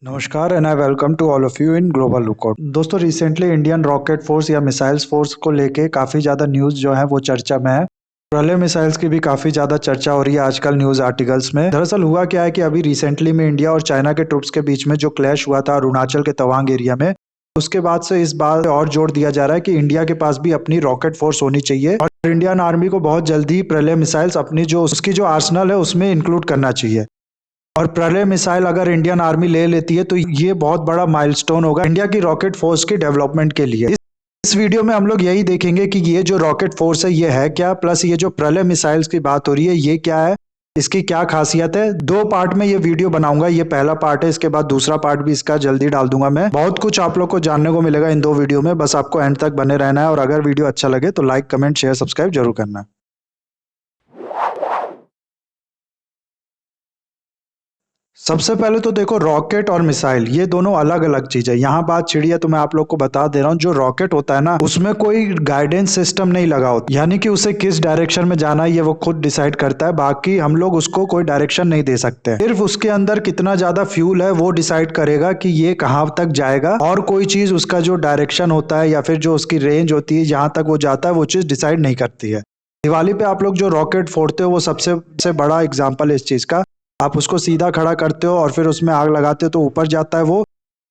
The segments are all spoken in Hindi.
नमस्कार and I welcome to all of you in global lookout. दोस्तों, रिसेंटली इंडियन रॉकेट फोर्स या मिसाइल्स फोर्स को लेके काफ़ी ज़्यादा न्यूज़ जो है वो चर्चा में है। प्रलय मिसाइल्स की भी काफ़ी ज़्यादा चर्चा हो रही है आजकल न्यूज़ आर्टिकल्स में। दरअसल हुआ क्या है कि अभी रिसेंटली में इंडिया और चाइना के ट्रुप्स के बीच में जो क्लैश हुआ था अरुणाचल के तवांग एरिया में, उसके बाद से इस बात और जोर दिया जा रहा है कि इंडिया के पास भी अपनी रॉकेट फोर्स होनी चाहिए और इंडियन आर्मी को बहुत जल्दी प्रलय मिसाइल्स अपनी जो उसकी जो आर्सनल है उसमें इंक्लूड करना चाहिए। और प्रलय मिसाइल अगर इंडियन आर्मी ले लेती है तो ये बहुत बड़ा माइलस्टोन होगा इंडिया की रॉकेट फोर्स की डेवलपमेंट के लिए। इस वीडियो में हम लोग यही देखेंगे कि ये जो रॉकेट फोर्स है ये है क्या, प्लस ये जो प्रलय मिसाइल्स की बात हो रही है ये क्या है, इसकी क्या खासियत है। दो पार्ट में ये वीडियो बनाऊंगा, ये पहला पार्ट है, इसके बाद दूसरा पार्ट भी इसका जल्दी डाल दूंगा मैं। बहुत कुछ आप लोग को जानने को मिलेगा इन दो वीडियो में, बस आपको एंड तक बने रहना है और अगर वीडियो अच्छा लगे तो लाइक कमेंट शेयर सब्सक्राइब जरूर करना है। सबसे पहले तो देखो, रॉकेट और मिसाइल ये दोनों अलग अलग चीज है। यहाँ बात छिड़ी है तो मैं आप लोग को बता दे रहा हूँ, जो रॉकेट होता है ना उसमें कोई गाइडेंस सिस्टम नहीं लगा होता, यानी कि उसे किस डायरेक्शन में जाना है ये वो खुद डिसाइड करता है। बाकी हम लोग उसको कोई डायरेक्शन नहीं दे सकते। सिर्फ उसके अंदर कितना ज्यादा फ्यूल है वो डिसाइड करेगा कि ये कहाँ तक जाएगा, और कोई चीज उसका जो डायरेक्शन होता है या फिर जो उसकी रेंज होती है जहां तक वो जाता है वो चीज डिसाइड नहीं करती है। दिवाली पे आप लोग जो रॉकेट फोड़ते हो वो सबसे बड़ा एग्जाम्पल है इस चीज का। आप उसको सीधा खड़ा करते हो और फिर उसमें आग लगाते हो तो ऊपर जाता है वो,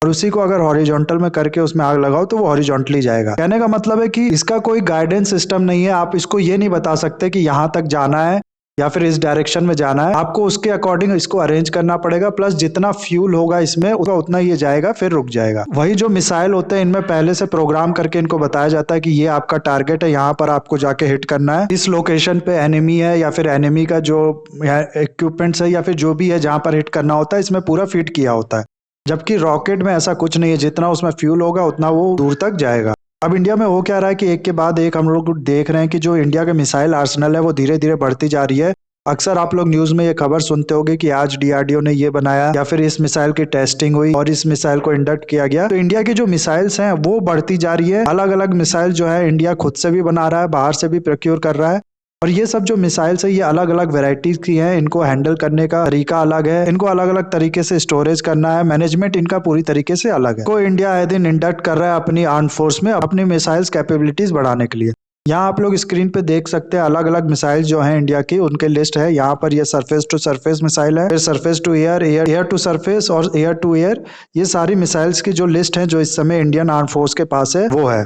और उसी को अगर हॉरिजॉन्टल में करके उसमें आग लगाओ तो वो हॉरिजॉन्टली जाएगा। कहने का मतलब है कि इसका कोई गाइडेंस सिस्टम नहीं है। आप इसको ये नहीं बता सकते कि यहाँ तक जाना है या फिर इस डायरेक्शन में जाना है, आपको उसके अकॉर्डिंग इसको अरेंज करना पड़ेगा। प्लस जितना फ्यूल होगा इसमें उसका उतना ये जाएगा फिर रुक जाएगा। वही जो मिसाइल होते हैं इनमें पहले से प्रोग्राम करके इनको बताया जाता है कि ये आपका टारगेट है, यहाँ पर आपको जाके हिट करना है, इस लोकेशन पे एनिमी है या फिर एनिमी का जो इक्विपमेंट्स है या फिर जो भी है जहां पर हिट करना होता है इसमें पूरा फिट किया होता है। जबकि रॉकेट में ऐसा कुछ नहीं है, जितना उसमें फ्यूल होगा उतना वो दूर तक जाएगा। अब इंडिया में हो क्या रहा है कि एक के बाद एक हम लोग देख रहे हैं कि जो इंडिया का मिसाइल आर्सनल है वो धीरे धीरे बढ़ती जा रही है। अक्सर आप लोग न्यूज में ये खबर सुनते होंगे कि आज डीआरडीओ ने ये बनाया या फिर इस मिसाइल की टेस्टिंग हुई और इस मिसाइल को इंडक्ट किया गया। तो इंडिया की जो मिसाइल्स हैं वो बढ़ती जा रही है। अलग अलग मिसाइल जो है इंडिया खुद से भी बना रहा है, बाहर से भी प्रोक्योर कर रहा है। और ये सब जो मिसाइल्स है ये अलग अलग वेराइटीज की हैं, इनको हैंडल करने का तरीका अलग है, इनको अलग अलग तरीके से स्टोरेज करना है, मैनेजमेंट इनका पूरी तरीके से अलग है। को इंडिया आए दिन इंडक्ट कर रहा है अपनी आर्म फोर्स में अपनी मिसाइल्स कैपेबिलिटीज बढ़ाने के लिए। यहाँ आप लोग स्क्रीन पे देख सकते हैं अलग अलग मिसाइल जो हैं इंडिया की, उनके लिस्ट है यहाँ पर। ये सरफेस टू सरफेस मिसाइल है, फिर surface to air, air to surface और एयर टू एयर। ये सारी मिसाइल्स की जो लिस्ट है जो इस समय इंडियन आर्म फोर्स के पास है वो है।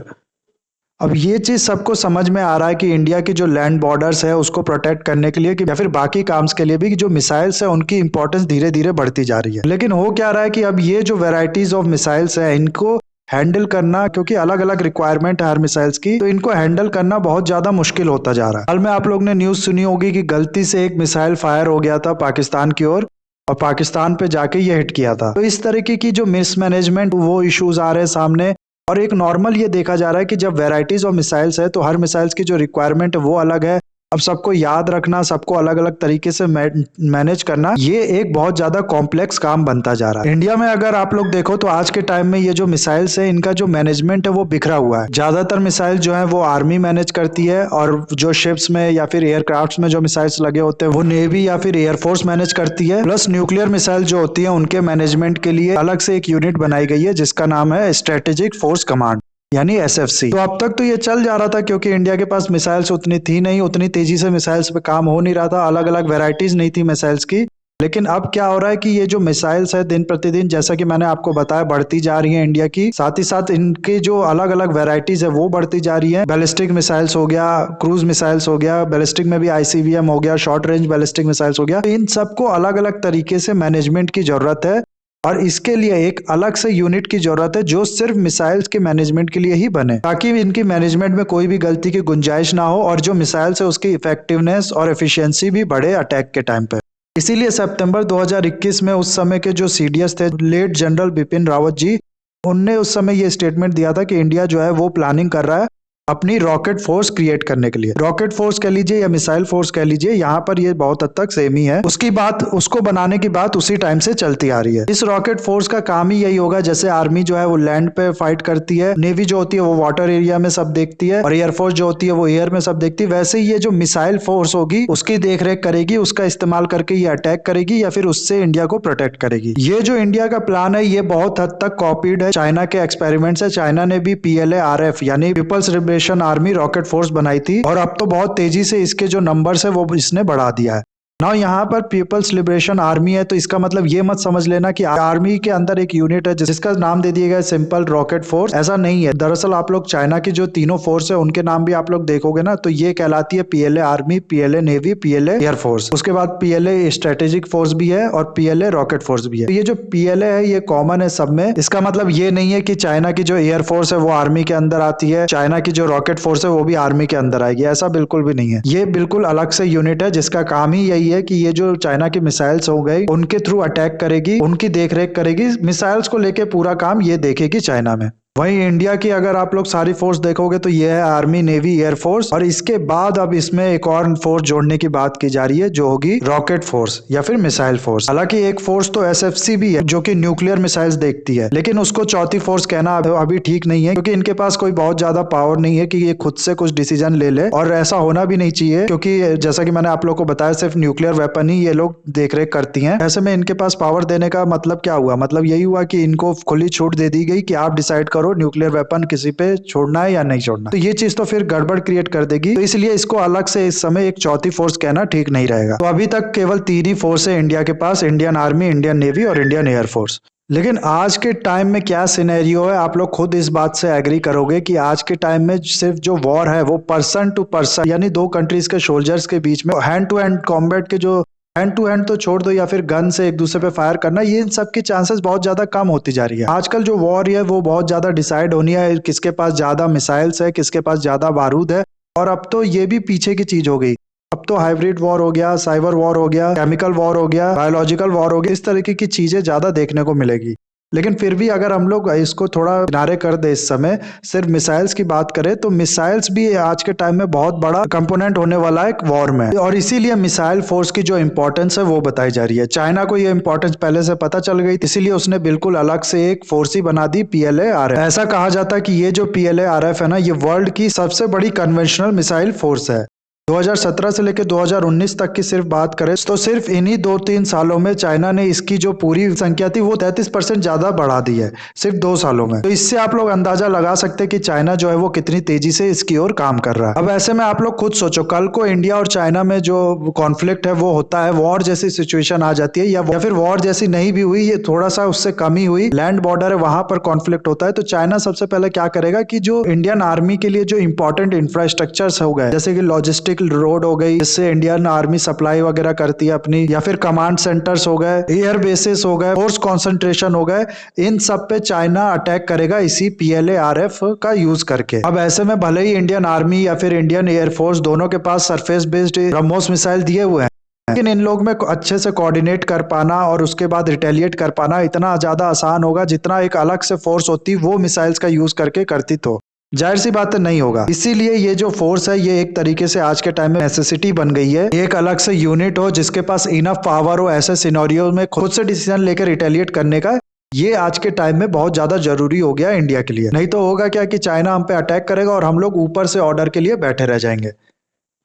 अब ये चीज सबको समझ में आ रहा है कि इंडिया की जो लैंड बॉर्डर्स है उसको प्रोटेक्ट करने के लिए कि या फिर बाकी काम्स के लिए भी कि जो मिसाइल्स है उनकी इंपॉर्टेंस धीरे धीरे बढ़ती जा रही है। लेकिन हो क्या रहा है कि अब ये जो वेराइटीज ऑफ मिसाइल्स है इनको हैंडल करना, क्योंकि अलग अलग रिक्वायरमेंट है हर मिसाइल्स की, तो इनको हैंडल करना बहुत ज्यादा मुश्किल होता जा रहा है। हाल में आप लोग ने न्यूज सुनी होगी कि गलती से एक मिसाइल फायर हो गया था पाकिस्तान की ओर और पाकिस्तान पे जाके ये हिट किया था। तो इस तरीके की जो मिसमैनेजमेंट वो इश्यूज आ रहे हैं सामने। और एक नॉर्मल ये देखा जा रहा है कि जब वेराइटीज ऑफ मिसाइल्स है तो हर मिसाइल्स की जो रिक्वायरमेंट है वो अलग है। अब सबको याद रखना, सबको अलग अलग तरीके से मैनेज करना, ये एक बहुत ज्यादा कॉम्प्लेक्स काम बनता जा रहा है। इंडिया में अगर आप लोग देखो तो आज के टाइम में ये जो मिसाइल्स है इनका जो मैनेजमेंट है वो बिखरा हुआ है। ज्यादातर मिसाइल जो है वो आर्मी मैनेज करती है और जो शिप्स में या फिर एयरक्राफ्ट में जो मिसाइल्स लगे होते हैं वो नेवी या फिर एयरफोर्स मैनेज करती है। प्लस न्यूक्लियर मिसाइल जो होती है उनके मैनेजमेंट के लिए अलग से एक यूनिट बनाई गई है जिसका नाम है स्ट्रेटेजिक फोर्स कमांड, यानी एसएफसी। तो अब तक तो ये चल जा रहा था क्योंकि इंडिया के पास मिसाइल्स उतनी थी नहीं, उतनी तेजी से मिसाइल्स पे काम हो नहीं रहा था, अलग अलग वेराइटीज नहीं थी मिसाइल्स की। लेकिन अब क्या हो रहा है कि ये जो मिसाइल्स है दिन प्रतिदिन, जैसा कि मैंने आपको बताया, बढ़ती जा रही है इंडिया की। साथ ही साथ इनके जो अलग अलग वेराइटीज है वो बढ़ती जा रही है। बैलिस्टिक मिसाइल्स हो गया, क्रूज मिसाइल्स हो गया, बैलिस्टिक में भी आईसीबीएम हो गया, शॉर्ट रेंज बैलिस्टिक मिसाइल्स हो गया। तो इन सबको अलग अलग तरीके से मैनेजमेंट की जरूरत है और इसके लिए एक अलग से यूनिट की जरूरत है जो सिर्फ मिसाइल्स के मैनेजमेंट के लिए ही बने, ताकि इनकी मैनेजमेंट में कोई भी गलती की गुंजाइश ना हो और जो मिसाइल्स है उसकी इफेक्टिवनेस और एफिशिएंसी भी बढ़े अटैक के टाइम पे। इसीलिए सितंबर 2021 में उस समय के जो सीडीएस थे, लेट जनरल बिपिन रावत जी, उनने उस समय ये स्टेटमेंट दिया था कि इंडिया जो है वो प्लानिंग कर रहा है अपनी रॉकेट फोर्स क्रिएट करने के लिए। रॉकेट फोर्स कह लीजिए या मिसाइल फोर्स कह लीजिए, यहाँ पर ये बहुत हद तक सेम ही है। उसकी बात, उसको बनाने की बात उसी टाइम से चलती आ रही है। इस रॉकेट फोर्स का काम ही यही होगा, जैसे आर्मी जो है वो लैंड पे फाइट करती है, नेवी जो होती है वो वाटर एरिया में सब देखती है, और एयरफोर्स जो होती है वो एयर में सब देखती है। वैसे ही ये जो मिसाइल फोर्स होगी उसकी देख रेख करेगी, उसका इस्तेमाल करके ये अटैक करेगी या फिर उससे इंडिया को प्रोटेक्ट करेगी। ये जो इंडिया का प्लान है ये बहुत हद तक कॉपीड है चाइना के एक्सपेरिमेंट से। चाइना ने भी PLA-RF यानी people's liberation army rocket force बनाई थी, और अब तो बहुत तेजी से इसके जो नंबर्स है वो इसने बढ़ा दिया है। ना यहाँ पर पीपल्स लिबरेशन आर्मी है, तो इसका मतलब ये मत समझ लेना कि आर्मी के अंदर एक यूनिट है जिसका नाम दे दिया गया सिंपल रॉकेट फोर्स। ऐसा नहीं है। दरअसल आप लोग चाइना की जो तीनों फोर्स है उनके नाम भी आप लोग देखोगे ना, तो ये कहलाती है PLA army, PLA navy, PLA air force. उसके बाद PLA स्ट्रेटेजिक फोर्स भी है और PLA रॉकेट फोर्स भी है। तो ये जो PLA है ये कॉमन है सब में। इसका मतलब ये नहीं है कि चाइना की जो एयरफोर्स है वो आर्मी के अंदर आती है, चाइना की जो रॉकेट फोर्स है वो भी आर्मी के अंदर आएगी, ऐसा बिल्कुल भी नहीं है। ये बिल्कुल अलग से यूनिट है जिसका काम ही यही है कि ये जो चाइना की मिसाइल्स हो गई उनके थ्रू अटैक करेगी, उनकी देखरेख करेगी। मिसाइल्स को लेके पूरा काम ये देखेगी चाइना में। वहीं इंडिया की अगर आप लोग सारी फोर्स देखोगे तो ये है आर्मी, नेवी, एयरफोर्स, और इसके बाद अब इसमें एक और फोर्स जोड़ने की बात की जा रही है जो होगी रॉकेट फोर्स या फिर मिसाइल फोर्स। हालांकि एक फोर्स तो SFC भी है जो कि न्यूक्लियर मिसाइल्स देखती है, लेकिन उसको चौथी फोर्स कहना अभी ठीक नहीं है, क्योंकि इनके पास कोई बहुत ज्यादा पावर नहीं है कि ये खुद से कुछ डिसीजन ले ले, और ऐसा होना भी नहीं चाहिए, क्योंकि जैसा कि मैंने आप लोग को बताया सिर्फ न्यूक्लियर वेपन ही ये लोग देखरेख करती हैं। ऐसे में इनके पास पावर देने का मतलब क्या हुआ? मतलब यही हुआ कि इनको खुली छूट दे दी गई कि आप डिसाइड करो न्यूक्लियर वेपन किसी पे छोड़ना है या नहीं छोड़ना। तो ये चीज तो फिर गड़बड़ क्रिएट कर देगी, तो इसलिए इसको अलग से इस समय एक चौथी फोर्स कहना ठीक नहीं रहेगा। तो अभी तक केवल 3 ही फोर्स है इंडिया के पास, इंडियन आर्मी, इंडियन नेवी और इंडियन एयरफोर्स। लेकिन आज के टाइम में क्या सिनेरियो है, आप लोग खुद इस बात से एग्री करोगे कि आज के टाइम में सिर्फ जो वॉर है वो पर्सन टू पर्सन यानी दो कंट्रीज के सोल्जर्स के बीच में हैंड टू हैंड कॉम्बैट के जो हैंड टू हैंड तो छोड़ दो, या फिर गन से एक दूसरे पे फायर करना, ये इन सब की चांसेस बहुत ज्यादा कम होती जा रही है। आजकल जो वॉर है वो बहुत ज्यादा डिसाइड होनी है किसके पास ज्यादा मिसाइल्स है, किसके पास ज्यादा बारूद है, और अब तो ये भी पीछे की चीज हो गई। अब तो हाइब्रिड वॉर हो गया, साइबर वॉर हो गया, केमिकल वॉर हो गया, बायोलॉजिकल वॉर हो गया, इस तरीके की चीजें ज्यादा देखने को मिलेगी। लेकिन फिर भी अगर हम लोग इसको थोड़ा किनारे कर दे, इस समय सिर्फ मिसाइल्स की बात करें तो मिसाइल्स भी आज के टाइम में बहुत बड़ा कंपोनेंट होने वाला है एक वॉर में, और इसीलिए मिसाइल फोर्स की जो इंपॉर्टेंस है वो बताई जा रही है। चाइना को ये इंपॉर्टेंस पहले से पता चल गई, इसीलिए उसने बिल्कुल अलग से एक फोर्स ही बना दी, PLA-RF। ऐसा कहा जाता है कि ये जो PLA-RF है ना, ये वर्ल्ड की सबसे बड़ी कन्वेंशनल मिसाइल फोर्स है। 2017 से लेकर 2019 तक की सिर्फ बात करें तो सिर्फ इन्हीं 2-3 सालों में चाइना ने इसकी जो पूरी संख्या थी वो 33% ज्यादा बढ़ा दी है सिर्फ 2 सालों में। तो इससे आप लोग अंदाजा लगा सकते हैं कि चाइना जो है वो कितनी तेजी से इसकी ओर काम कर रहा है। अब ऐसे में आप लोग खुद सोचो, कल को इंडिया और चाइना में जो कॉन्फ्लिक्ट है वो होता है, वॉर जैसी सिचुएशन आ जाती है, या फिर वॉर जैसी नहीं भी हुई, ये थोड़ा सा उससे कम ही हुई, लैंड बॉर्डर है वहां पर कॉन्फ्लिक्ट होता है, तो चाइना सबसे पहले क्या करेगा कि जो इंडियन आर्मी के लिए जो इंपॉर्टेंट इंफ्रास्ट्रक्चर हो गए, जैसे कि लॉजिस्टिक रोड हो गई जिससे इंडियन आर्मी सप्लाई वगैरह करती है अपनी, या फिर कमांड सेंटर्स हो गए, एयर बेसिस हो गए, फोर्स कंसंट्रेशन हो गए, इन सब पे चाइना अटैक करेगा इसी PLA-RF का यूज करके। अब ऐसे में भले ही इंडियन आर्मी या फिर इंडियन एयरफोर्स दोनों के पास सरफेस बेस्ड ब्रह्मोस मिसाइल दिए हुए हैं, लेकिन इन लोग में अच्छे से कोऑर्डिनेट कर पाना और उसके बाद रिटेलिएट कर पाना इतना ज्यादा आसान होगा जितना एक अलग से फोर्स होती वो मिसाइल्स का यूज करके करती, तो जाहिर सी बात है नहीं होगा। इसीलिए ये जो फोर्स है ये एक तरीके से आज के टाइम में नेसेसिटी बन गई है, एक अलग से यूनिट हो जिसके पास इनफ पावर हो ऐसे सिनेरियो में खुद से डिसीजन लेकर रिटेलिएट करने का। ये आज के टाइम में बहुत ज्यादा जरूरी हो गया इंडिया के लिए, नहीं तो होगा क्या कि चाइना हम पे अटैक करेगा और हम लोग ऊपर से ऑर्डर के लिए बैठे रह जाएंगे।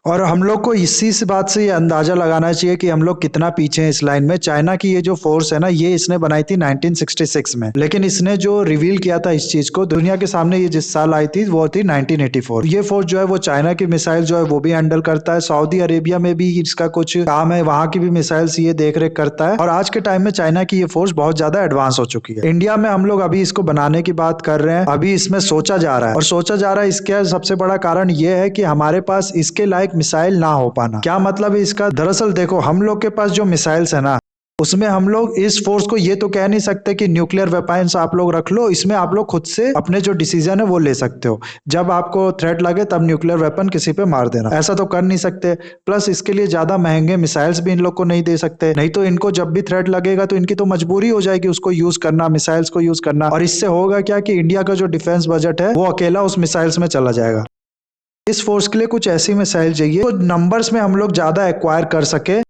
और हम लोग को इसी से बात से ये अंदाजा लगाना चाहिए कि हम लोग कितना पीछे हैं इस लाइन में। चाइना की ये जो फोर्स है ना, ये इसने बनाई थी 1966 में, लेकिन इसने जो रिवील किया था इस चीज को दुनिया के सामने ये जिस साल आई थी वो थी 1984। ये फोर्स जो है वो चाइना की मिसाइल जो है वो भी हैंडल करता है, सऊदी अरेबिया में भी इसका कुछ काम है, वहां की भी मिसाइल्स ये देख रेख करता है, और आज के टाइम में चाइना की ये फोर्स बहुत ज्यादा एडवांस हो चुकी है। इंडिया में हम लोग अभी इसको बनाने की बात कर रहे हैं, अभी इसमें सोचा जा रहा है, और सोचा जा रहा है इसका सबसे बड़ा कारण ये है कि हमारे पास इसके लायक मिसाइल ना हो पाना। क्या मतलब है इसका? दरअसल देखो, हम लोग के पास जो मिसाइल्स है ना उसमें हम लोग इस फोर्स को ये तो कह नहीं सकते कि न्यूक्लियर वेपन्स आप लोग रख लो, इसमें आप लोग खुद से अपने जो डिसीजन है वो ले सकते हो, जब आपको थ्रेट लगे तब न्यूक्लियर वेपन किसी पे मार देना, ऐसा तो कर नहीं सकते। प्लस इसके लिए ज्यादा महंगे मिसाइल्स भी इन लोग को नहीं दे सकते, नहीं तो इनको जब भी थ्रेट लगेगा तो इनकी तो मजबूरी हो जाएगी उसको यूज करना, मिसाइल्स को यूज करना, और इससे होगा क्या कि इंडिया का जो डिफेंस बजट है वो अकेला उस मिसाइल्स में चला जाएगा। इस फोर्स के लिए कुछ ऐसी मिसाइल चाहिए तो नंबर्स में हम लोग ज्यादा एक्वायर कर सके,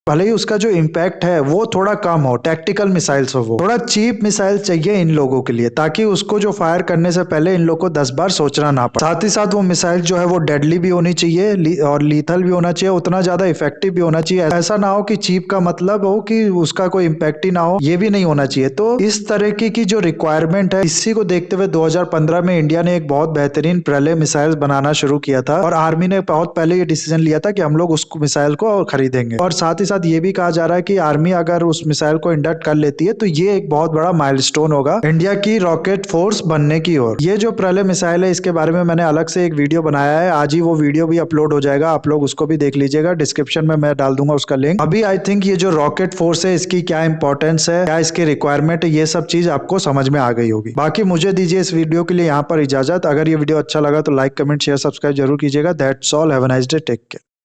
भले ही उसका जो इम्पैक्ट है वो थोड़ा कम हो, टैक्टिकल मिसाइल्स हो, वो थोड़ा चीप मिसाइल चाहिए इन लोगों के लिए, ताकि उसको जो फायर करने से पहले इन लोगों को 10 बार सोचना ना पड़े। साथ ही साथ वो मिसाइल जो है वो डेडली भी होनी चाहिए और लीथल भी होना चाहिए, उतना ज्यादा इफेक्टिव भी होना चाहिए। ऐसा ना हो कि चीप का मतलब हो कि उसका कोई इम्पैक्ट ही ना हो, ये भी नहीं होना चाहिए। तो इस तरीके की जो रिक्वायरमेंट है, इसी को देखते हुए 2015 में इंडिया ने एक बहुत बेहतरीन प्रलय मिसाइल बनाना शुरू किया था और आर्मी ने बहुत पहले ये डिसीजन लिया था कि हम लोग उस मिसाइल को खरीदेंगे। और साथ ही साथ ये भी कहा जा रहा है कि आर्मी अगर उस मिसाइल को इंडक्ट कर लेती है तो ये एक बहुत बड़ा माइलस्टोन होगा इंडिया की रॉकेट फोर्स बनने की ओर। ये जो प्रलय मिसाइल है इसके बारे में मैंने अलग से एक वीडियो बनाया है, आज ही वो वीडियो भी अपलोड हो जाएगा, आप लोग उसको भी देख लीजिएगा, डिस्क्रिप्शन में मैं डाल दूंगा उसका लिंक। अभी आई थिंक ये जो रॉकेट फोर्स है इसकी क्या इंपॉर्टेंस है, क्या इसकी रिक्वायरमेंट है, ये सब चीज आपको समझ में आ गई होगी। बाकी मुझे दीजिए इस वीडियो के लिए यहाँ पर इजाजत। अगर ये वीडियो अच्छा लगा तो लाइक कमेंट शेयर सब्सक्राइब जरूर कीजिएगा। That's all, have a nice day, take care.